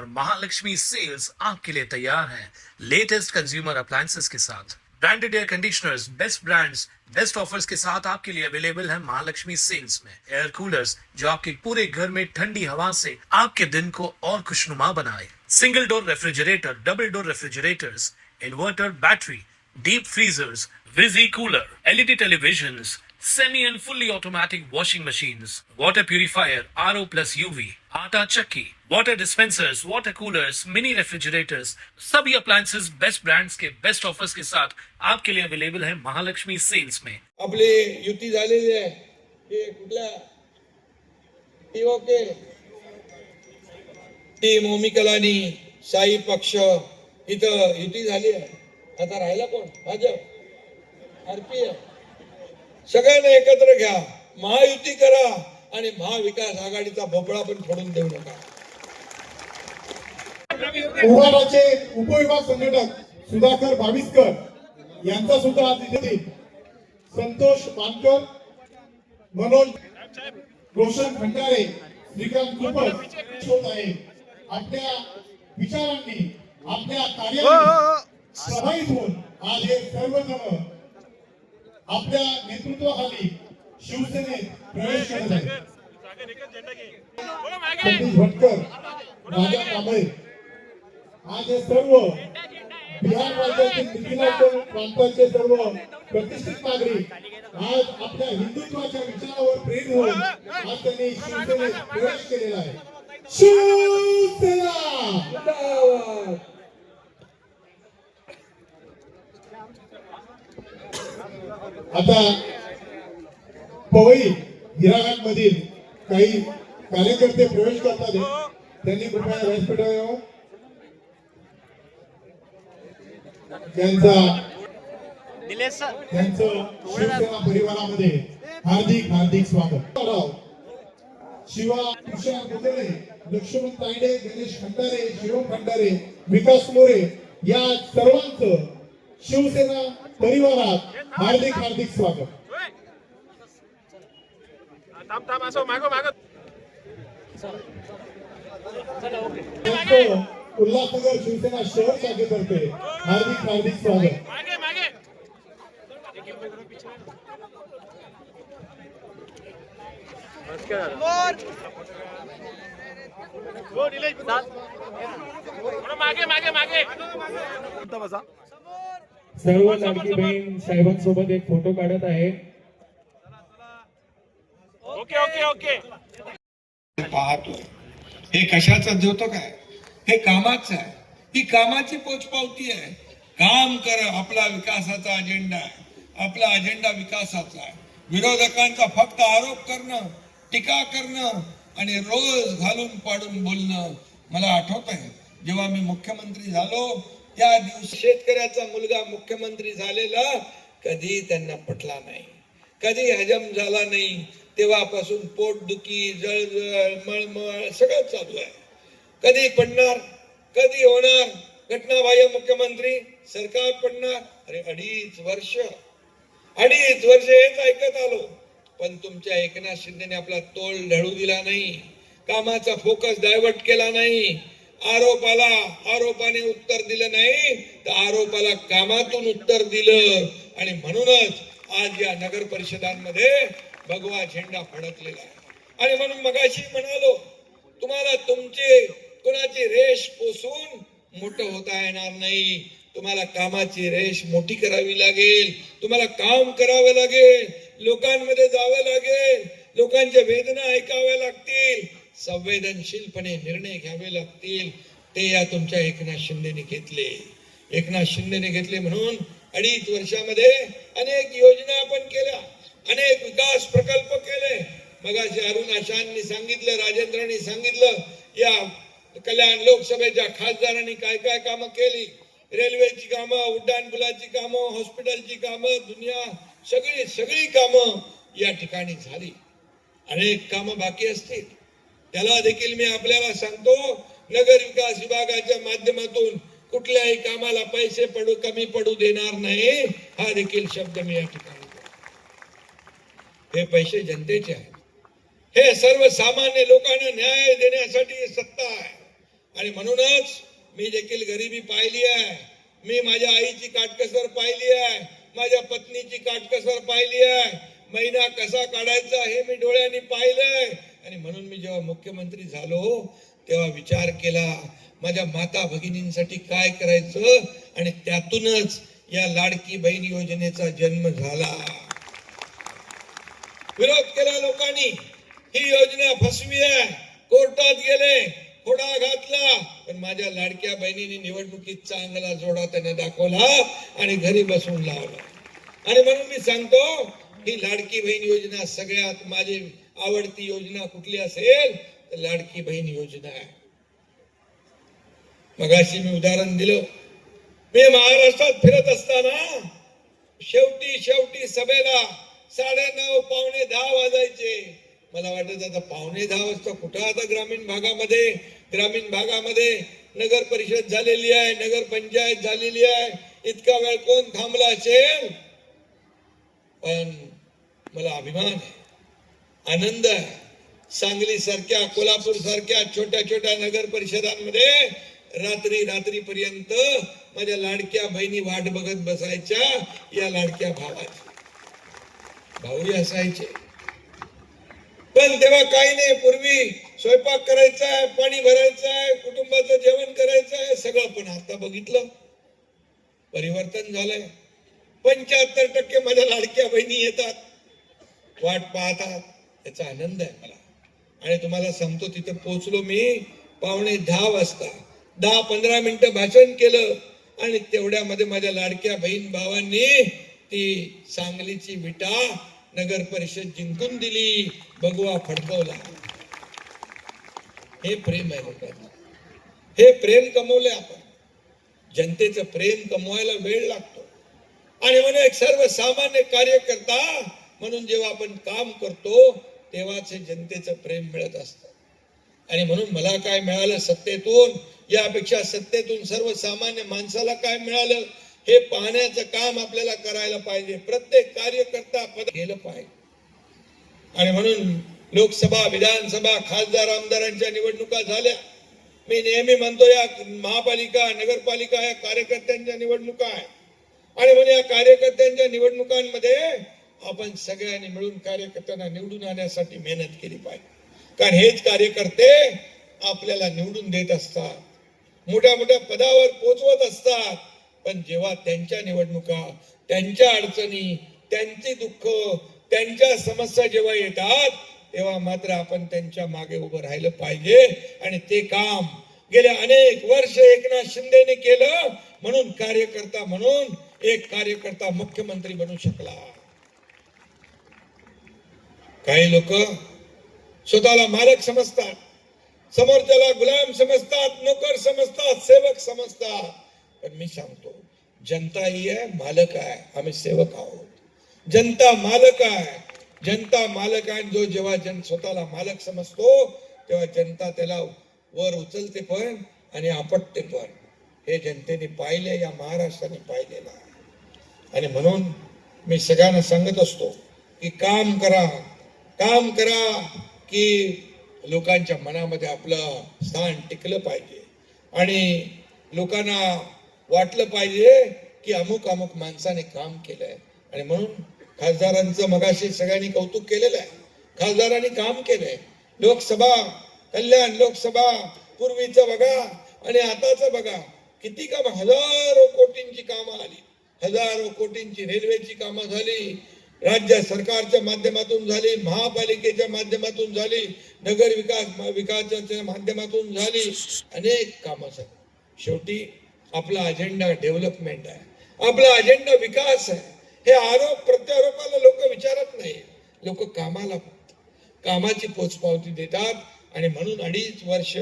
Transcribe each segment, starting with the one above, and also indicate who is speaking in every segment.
Speaker 1: और महालक्ष्मी सेल्स आपके लिए तैयार है लेटेस्ट कंज्यूमर अप्लायंसेस के साथ। Branded air conditioners, best brands, best offers के साथ आपके लिए अवेलेबल है महालक्ष्मी सेल्स में। एयर कूलर्स जो आपके पूरे घर में ठंडी हवा से आपके दिन को और खुशनुमा बनाए। Single door refrigerator, double door refrigerators, inverter battery, deep freezers, विजी cooler, LED televisions, semi and fully automatic washing machines, water purifier, RO plus UV, आटा चक्की, water dispensers, water coolers, mini refrigerators, सभी appliances बेस्ट ब्रांड्स के best offers के साथ आपके लिए available है Mahalaxmi sales में।
Speaker 2: आपली युती झालेली आहे हे कुठल्या ओके टीम ओमिकलानी शाही पक्ष इथं युती झाली आहे। आता राहिला कोण? भाजप, आरपीएफ, सगळ्यांना एकत्र घ्या, महायुती करा आणि महाविकास आघाडीचा भोपळा पण फोडून देऊ नका।
Speaker 3: उभाराचे उपविभाग संघटक सुधाकर भाविस्कर यांचा सुद्धा आज इथे संतोष पानकर, मनोज रोशन भंडारे, श्रीकांत कुपट होत आहे। आपल्या विचारांनी आपल्या कार्याने प्रभावित होऊन आज हे सर्वजण आपल्या नेतृत्वाखाली शिवसेनेत प्रवेश करत आहेत। सतीश भटकर, राजा कांबळे आज हे सर्व बिहार राज्यातील मिथिलांचल प्रांताचे सर्व प्रतिष्ठित नागरिक आज आपल्या हिंदुत्वाच्या विचारावर प्रेरित होऊन आज त्यांनी शिवसेनेत प्रवेश केलेला आहे। शिवसेना जिंदाबाद। आता पवई हिराघाट मधील काही कार्यकर्ते प्रवेश करतात, त्यांनी कृपया व्यासपीठावर यावं। त्यांचं शिवसेना परिवारामध्ये हार्दिक हार्दिक स्वागत। शिवा तुषार गोदरे, लक्ष्मण तायडे, गणेश खंडारे, शिवम खंडारे, विकास मोरे या सर्वांचं शिवसेना परिवारात हार्दिक हार्दिक स्वागत। उल्हासनगर शिवसेना शहर शाखेतर्फे हार्दिक हार्दिक स्वागत। सर्व लाडकी बहीण साहेबांसोबत एक फोटो काढत आहे।
Speaker 2: ओके ओके ओके पाहतो हे कशाचं जोतो काय? हे कामाचं आहे, ही कामाची पोचपावती आहे। काम कर, आपला विकासाचा अजेंडा आहे, आपला अजेंडा विकासाचा आहे। विरोधकांचा फक्त आरोप करणं, टीका करणं आणि रोज घालून पाडून बोलणं। मला आठवत आहे जेव्हा मी मुख्यमंत्री झालो त्या दिवशी शेतकऱ्याचा मुलगा मुख्यमंत्री झालेला कधी त्यांना पटला नाही, कधी हजम झाला नाही। तेव्हापासून पोटदुखी, जळजळ, मळमळ सगळं चालू आहे। कधी पडणार, कधी होणार, घटनाबाह्य मुख्यमंत्री, सरकार पडणार। अरे अडीच वर्ष हेच ऐकत आलो, पण तुमच्या एकनाथ शिंदेने आपला तोल ढळू दिला नाही, कामाचा फोकस डायव्हर्ट केला नाही। आरोपाने उत्तर दिलं नाही, तर आरोपाला कामातून उत्तर दिलं। आणि म्हणूनच आज या नगर परिषदांमध्ये भगवा झेंडा फडकलेला आहे। आणि म्हणून मगाशी म्हणालो, तुम्हाला तुमचे कोणाची रेष पोसून मोठं होता येणार नाही। तुम्हाला कामाची रेष मोठी करावी लागेल, तुम्हाला काम करावं लागेल, लोकांमध्ये जावं लागेल, लोकांच्या वेदना ऐकाव्या लागतील, संवेदनशीलपणे निर्णय घ्यावे लागतील। ते या तुमच्या एकनाथ शिंदेने घेतले। एकनाथ शिंदेने घेतले म्हणून अडीच वर्षामध्ये अनेक योजना आपण केल्या, अनेक विकास प्रकल्प केले। मगाशी अरुण आशांनी सांगितलं, राजेंद्रांनी सांगितलं, या कल्याण लोकसभेच्या खासदारांनी काय काय कामं केली। रेल्वेची कामं, उड्डाणपुलाची कामं, हॉस्पिटलची कामं, दुनिया सगळी कामं या ठिकाणी झाली। अनेक कामं बाकी असतील, त्याला देखील मी आपल्याला सांगतो, नगर विकास विभागाच्या माध्यमातून कुठल्याही कामाला पैसे कमी पडू देणार नाही, हा देखील शब्द मी या ठिकाणी। हे पैसे जनतेचे आहेत, हे सर्वसामान्य लोकांना न्याय देण्यासाठी सत्ता आहे। आणि म्हणूनच मी देखील गरिबी पाहिली आहे, मी माझ्या आईची काटकसर पाहिली आहे, माझ्या पत्नीची काटकसर पाहिली आहे, महिना कसा काढायचा हे मी डोळ्यांनी पाहिलंय. आणि म्हणून मी जेव्हा मुख्यमंत्री झालो तेव्हा विचार केला माझ्या माता भगिनींसाठी काय करायचं, आणि त्यातूनच या लाडकी बहीण योजनेचा जन्म झाला. विरोध केला लोकांनी, ही योजना फसवी आहे, कोर्टात गेले, खोडा घातला, पण माझ्या लाडक्या बहिणीने निवडणुकीत चांगला जोडा त्याने दाखवला आणि घरी बसून लावला. आणि म्हणून मी सांगतो ही लाडकी बहीण योजना सगळ्यात माझी आवडती योजना कुठली असेल तर लाडकी बहीण योजना आहे. मगाशी मी उदाहरण दिलं, मी महाराष्ट्रात फिरत असताना शेवटी सभेला 9:30 पावणे 10 वाजायचे. मला वाटत आता पावणे 10 वाजता कुठं आता ग्रामीण भागामध्ये नगर परिषद झालेली आहे, नगर पंचायत झालेली आहे, इतका वेळ कोण थांबला असेल. पण मला अभिमान आहे, आनंद आहे, सांगली सारख्या, कोल्हापूर सारख्या छोट्या नगर परिषदांमध्ये रात्रीपर्यंत माझ्या लाडक्या बहिणी वाट बघत बसायच्या या लाडक्या भावाची. भाऊही असायचे, पण तेव्हा काही नाही. पूर्वी स्वयंपाक करायचा आहे, पाणी भरायचं आहे, कुटुंबाचं जेवण करायचं आहे, सगळं. पण आता बघितलं परिवर्तन झालंय. 75% माझ्या लाडक्या बहिणी येतात, वाट पाहतात, याचा आनंद आहे मला. आणि तुम्हाला सांगतो तिथे पोहोचलो मी पावणे 10 वाजता, 10-15 मिनिटं भाषण केलं आणि तेवढ्यामध्ये माझ्या लाडक्या बहीण भावांनी ती सांगलीची विटा नगर परिषद जिंकून दिली, भगवा फडकवला. हे प्रेम आहे लोकांना, हे प्रेम कमवलंय आपण. जनतेचं प्रेम कमवायला वेळ लागतो. आणि म्हणून एक सर्वसामान्य कार्यकर्ता म्हणून जेव्हा आपण काम करतो तेव्हाच जनतेचं प्रेम मिळत असतं. आणि म्हणून मला काय मिळालं सत्तेतून, यापेक्षा सत्तेतून सर्वसामान्य माणसाला काय मिळालं हे पाहण्याचं काम आपल्याला करायला पाहिजे. प्रत्येक कार्यकर्ता पद केलं पाहिजे. आणि म्हणून लोकसभा, विधानसभा, खासदार, आमदारांच्या निवडणुका झाल्या. मी नेहमी म्हणतो या महापालिका, नगरपालिका या कार्यकर्त्यांच्या निवडणुका आहे. आणि म्हणून या कार्यकर्त्यांच्या निवडणुकांमध्ये आपण सगळ्यांनी मिळून कार्यकर्त्यांना निवडून आणण्यासाठी मेहनत केली पाहिजे. कारण हेच कार्यकर्ते आपल्याला निवडून देत असतात, मोठ्या पदावर पोहोचवत असतात. पण जेव्हा त्यांच्या निवडणुका, त्यांच्या अडचणी, त्यांची दुःख, त्यांच्या समस्या जेव्हा येतात तेव्हा मात्र आपण त्यांच्या मागे उभं राहिलं पाहिजे. आणि ते काम गेल्या अनेक वर्ष एकनाथ शिंदेने केलं. म्हणून कार्यकर्ता म्हणून एक कार्यकर्ता मुख्यमंत्री बनू शकला. काही लोक स्वतःला मालक समजतात, समोरच्याला गुलाम समजतात, नोकर समजतात, सेवक समजतात. पण मी सांगतो जनता ही आहे, मालक आहे, आम्ही सेवक आहोत. जनता मालक आहे, जनता मालक आहे. जो जेव्हा स्वतःला मालक समजतो तेव्हा जनता त्याला वर उचलते पण आणि आपटते पण. हे जनतेने पाहिले, या महाराष्ट्राने पाहिलेलं आहे. आणि म्हणून मी सगळ्यांना सांगत असतो की काम करा की लोकांच्या मनामध्ये आपलं स्थान टिकलं पाहिजे. आणि लोकांना वाटलं पाहिजे की अमुक माणसाने काम केलंय. आणि म्हणून खासदारांचं मगाशी सगळ्यांनी कौतुक केलेलं आहे. खासदारांनी काम केलंय. लोकसभा कल्याण, लोकसभा पूर्वीचं बघा आणि आताचं बघा, किती काम, हजारो कोटींची कामं आली, हजारो कोटींची रेल्वेची कामं झाली, राज्य सरकारच्या माध्यमातून झाली, महापालिकेच्या माध्यमातून झाली, नगर विकासाच्या माध्यमातून झाली, अनेक कामं झाली. शेवटी आपला अजेंडा डेव्हलपमेंट आहे, आपला अजेंडा विकास आहे. हे आरोप प्रत्यारोपाला लोक विचारत नाही, लोक कामाची पोचपावती देतात. आणि म्हणून 2.5 वर्ष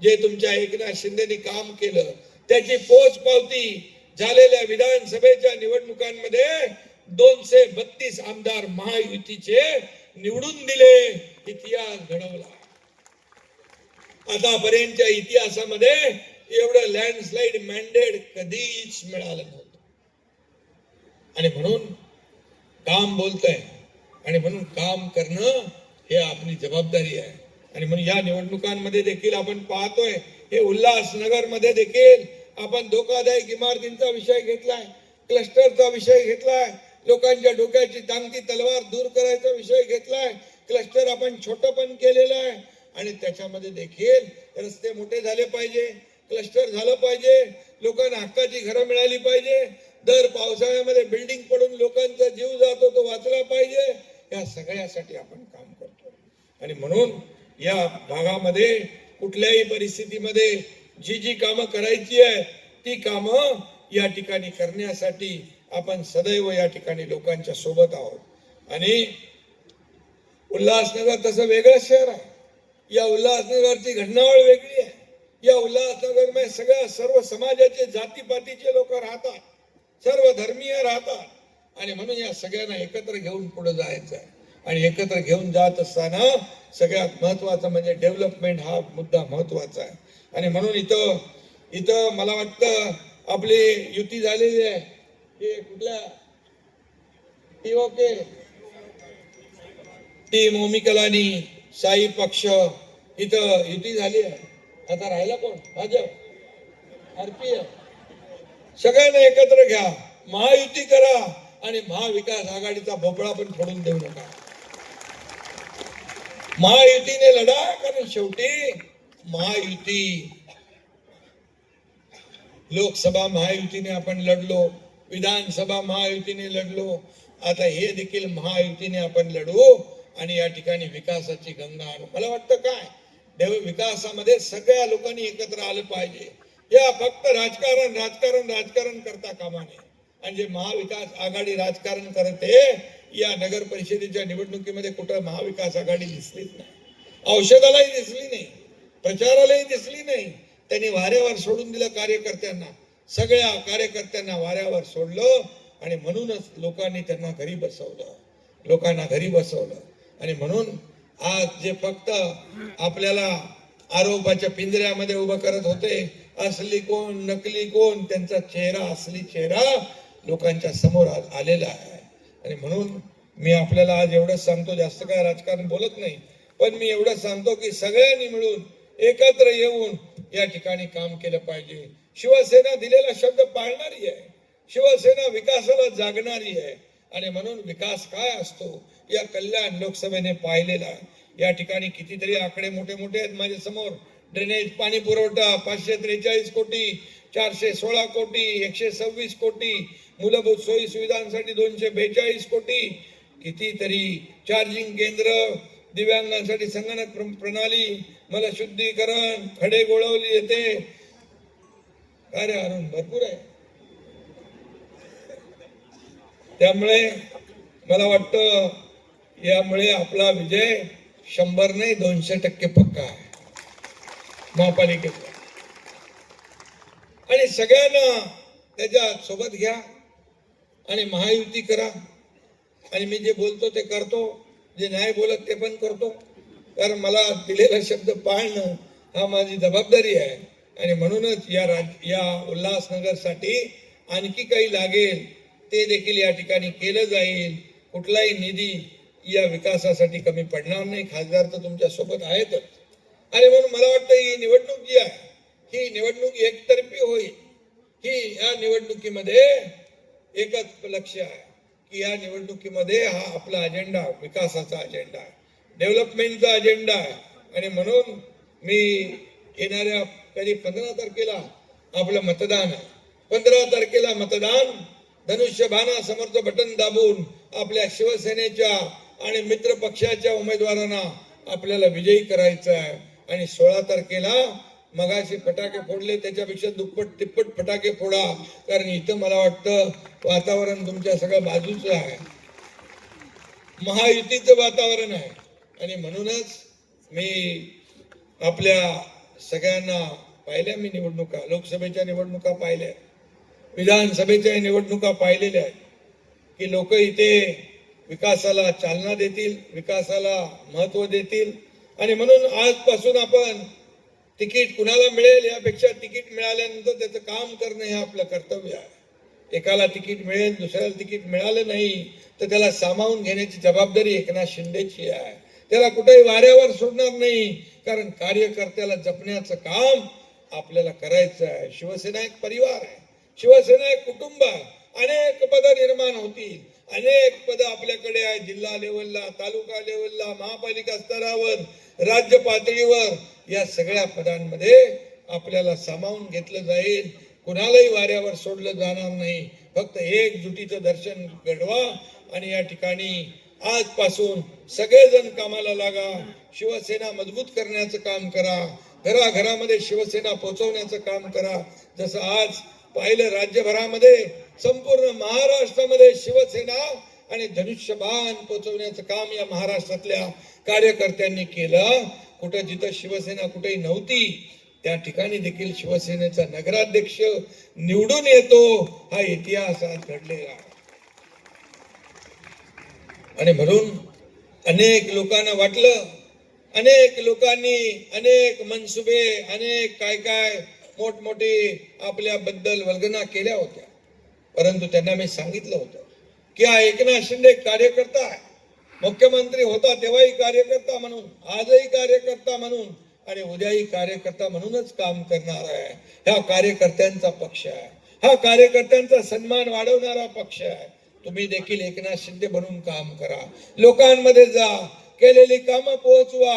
Speaker 2: जे तुमच्या एकनाथ शिंदेनी काम केलं त्याची पोचपावती झालेल्या विधानसभेच्या निवडणुकांमध्ये 232 आमदार महायुतीचे निवडून दिले, इतिहास घडवला. आतापर्यंतच्या इतिहासामध्ये एवढं लँडस्लाइड मॅन्डेट कधीच मिळालं नव्हतं. आणि म्हणून काम बोलतंय आणि म्हणून काम करणं हे आपली जबाबदारी आहे. आणि म्हणून या निवडणुकांमध्ये देखील आपण पाहतोय हे उल्हासनगर मध्ये देखील आपण धोकादायक इमारतींचा विषय घेतलाय, क्लस्टरचा विषय घेतलाय, लोकांच्या डोक्याची टांगती तलवार दूर करायचा विषय घेतलाय, क्लस्टर आपण छोटं पण केलेलं आहे आणि त्याच्यामध्ये देखील रस्ते मोठे झाले पाहिजे, क्लस्टर झालं पाहिजे, लोकांना हक्काची घरं मिळाली पाहिजे, दर पावसाळ्यामध्ये बिल्डिंग पडून लोकांचा जीव जातो तो वाचला पाहिजे, या सगळ्यासाठी आपण काम करतो. आणि म्हणून या भागामध्ये कुठल्याही परिस्थितीमध्ये जी जी कामं करायची आहे ती कामं या ठिकाणी करण्यासाठी आपण सदैव या ठिकाणी लोकांच्या सोबत आहोत. आणि उल्हासनगर तसं वेगळं शहर आहे, या उल्हासनगरची घटनावळ वेगळी आहे. या उल्हासनगर मध्ये सर्व समाजाचे जातीपातीचे लोक राहतात, सर्व धर्मीय राहतात आणि म्हणून या सगळ्यांना एकत्र घेऊन पुढे जायचं आहे. आणि एकत्र घेऊन जात असताना सगळ्यात महत्वाचं म्हणजे डेव्हलपमेंट हा मुद्दा महत्वाचा आहे. आणि म्हणून इथं मला वाटतं आपली युती झालेली आहे, हे कुठल्या ओके टीम ओमी कलानी साई पक्ष इथं युती झाली आहे. आता राहिला कोण? भाजप, आरपीएफ. सगळ्यांना एकत्र घ्या, महायुती करा आणि महाविकास आघाडीचा भोपळा पण फोडून देऊ नका. महायुतीने लढा, कारण शेवटी महायुती, लोकसभा महायुतीने आपण लढलो, विधानसभा महायुतीने लढलो, आता हे देखील महायुतीने आपण लढू आणि या ठिकाणी विकासाची गंगा आणू. मला वाटतं काय विकासामध्ये सगळ्या लोकांनी एकत्र आलं पाहिजे. या फक्त राजकारण करता कामा नये. आणि जे महाविकास आघाडी राजकारण करते, या नगर परिषदेच्या निवडणुकीमध्ये कुठं महाविकास आघाडी दिसलीच नाही, औषधालाही दिसली नाही, प्रचारालाही दिसली नाही. त्यांनी वाऱ्यावर सोडून दिलं कार्यकर्त्यांना, सगळ्या कार्यकर्त्यांना वाऱ्यावर सोडलं आणि म्हणूनच लोकांनी त्यांना घरी बसवलं. आणि म्हणून आज जे फक्त आपल्याला आरोपाच्या पिंजऱ्यामध्ये उभं करत होते, असली कोण नकली कोण, त्यांचा चेहरा, असली चेहरा लोकांच्या समोर आलेला आहे. आणि म्हणून मी आपल्याला आज एवढंच सांगतो, जास्त काय राजकारण बोलत नाही, पण मी एवढंच सांगतो की सगळ्यांनी मिळून एकत्र येऊन या ठिकाणी काम केलं पाहिजे. शिवसेना दिलेला शब्द पाळणारी आहे, शिवसेना विकासाला जागणारी आहे. आणि म्हणून विकास काय असतो या कल्याण लोकसभेने पाहिलेला आहे. या ठिकाणी कितीतरी आकडे मोठे आहेत माझ्या समोर. ड्रेनेज पाणी पुरवठा 543 कोटी, 416 कोटी, 126 कोटी, मूलभूत सोयी सुविधांसाठी 242 कोटी, कितीतरी चार्जिंग केंद्र, दिव्यांगांसाठी संगणक प्रणाली, मलशुद्धीकरण, खडे गोळवली येते. अरे अरुण भरपूर आहे. त्यामुळे मला वाटतं यामुळे आपला विजय 100 नाही 200% पक्का आहे महापालिकेचा. आणि सगळ्यांना त्याच्या सोबत घ्या आणि महायुती करा. आणि मी जे बोलतो ते करतो, जे नाही बोलत ते पण करतो, कारण मला दिलेला शब्द पाळणं हा माझी जबाबदारी आहे. आणि म्हणूनच या उल्हासनगरसाठी आणखी काही लागेल ते देखील या ठिकाणी केलं जाईल. कुठलाही निधी या विकासासाठी कमी पडणार नाही. खासदार तर तुमच्या सोबत आहेतच. आणि म्हणून मला वाटतं ही निवडणूक जी आहे ही निवडणूक एकतर्फी होईल. या निवडणुकीमध्ये एकच लक्ष्य आहे की या निवडणुकीमध्ये हा आपला अजेंडा विकासाचा अजेंडा आहे, डेव्हलपमेंटचा अजेंडा आहे. आणि म्हणून मी येणाऱ्या 15 तारखेला आपलं मतदान आहे. 15 तारखेला मतदान, धनुष्यबाणा समोरचं बटन दाबून आपल्या शिवसेनेच्या आणि मित्र पक्षाच्या उमेदवारांना आपल्याला विजयी करायचं आहे. आणि 16 तारखेला मगाशी फटाके फोडले त्याच्यापेक्षा दुप्पट तिप्पट फटाके फोडा, कारण इथं मला वाटतं वातावरण तुमच्या सगळ्या बाजूचं आहे, महायुतीचं वातावरण आहे. आणि म्हणूनच मी आपल्या सगळ्यांना पाहिल्या, मी निवडणुका, लोकसभेच्या निवडणुका पाहिल्या, विधानसभेच्या निवडणुका पाहिलेल्या आहेत की लोक इथे विकासाला चालना देतील, विकासाला महत्व देतील. आणि म्हणून आजपासून आपण तिकीट कुणाला मिळेल यापेक्षा तिकीट मिळाल्यानंतर त्याचं काम करणं हे आपलं कर्तव्य आहे. एकाला तिकीट मिळेल, दुसऱ्याला तिकीट मिळालं नाही तर त्याला सामावून घेण्याची जबाबदारी एकनाथ शिंदेची आहे. त्याला कुठेही वाऱ्यावर सोडणार नाही, कारण कार्यकर्त्याला जपण्याचं काम आपल्याला करायचं आहे. शिवसेना एक परिवार आहे, शिवसेना एक कुटुंब आहे. अनेक पद निर्माण होतील, अनेक पद आपल्याकडे आहे. जिल्हा लेवलला, तालुका लेवलला, महापालिका स्तरावर, राज्य पातळीवर या सगळ्या पदांमध्ये आपल्याला सामावून घेतलं जाईल. कुणालाही वाऱ्यावर सोडलं जाणार नाही. फक्त एकजुटीचं दर्शन घडवा आणि या ठिकाणी आजपासून सगळेजण कामाला लागा. शिवसेना मजबूत करण्याचं काम करा. घराघरामध्ये शिवसेना पोहोचवण्याचं काम करा. जसं आज पाहिलं राज्यभरामध्ये, संपूर्ण महाराष्ट्रामध्ये शिवसेना आणि धनुष्यबाण पोहोचवण्याचं काम या महाराष्ट्रातल्या कार्यकर्त्यांनी केलं. कुठं जिथं शिवसेना कुठेही नव्हती त्या ठिकाणी देखील शिवसेनेचा नगराध्यक्ष निवडून येतो. हा इतिहास आज घडलेला आहे. आणि म्हणून अनेक लोकांना वाटलं, अनेक लोकांनी अनेक मनसुबे, अनेक काय मोठमोठे आपल्याबद्दल वल्गना केल्या होत्या. परंतु त्यांना मी सांगितलं होतं की हा एकनाथ शिंदे कार्यकर्ता आहे. मुख्यमंत्री होता तेव्हाही कार्यकर्ता म्हणून, आजही कार्यकर्ता म्हणून आणि उद्याही कार्यकर्ता म्हणूनच काम करणार आहे. हा कार्यकर्त्यांचा पक्ष आहे. हा कार्यकर्त्यांचा सन्मान वाढवणारा पक्ष आहे. तुम्ही देखील एकनाथ शिंदे बनून काम करा. लोकांमध्ये जा, केलेली कामं पोहोचवा.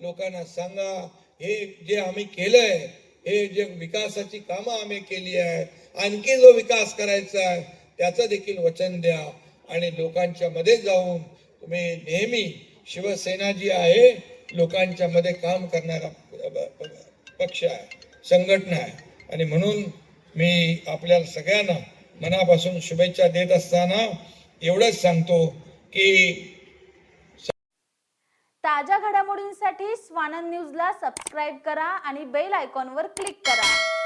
Speaker 2: लोकांना सांगा हे जे आम्ही केलंय, हे जे विकासाची कामं आम्ही केली आहे, आणखी जो विकास करायचा आहे त्याचं देखील वचन द्या. आणि लोकांच्या मध्ये जाऊन तुम्ही नेहमी, शिवसेना जी आहे लोकांच्या मध्ये काम करणारा पक्ष आहे, संघटना आहे. आणि म्हणून मी आपल्याला सगळ्यांना मनापासून शुभेच्छा देत असताना एवढंच सांगतो की
Speaker 4: ताज्या घडामोडींसाठी स्वानंद न्यूजला सबस्क्राईब करा आणि बेल आयकॉनवर क्लिक करा.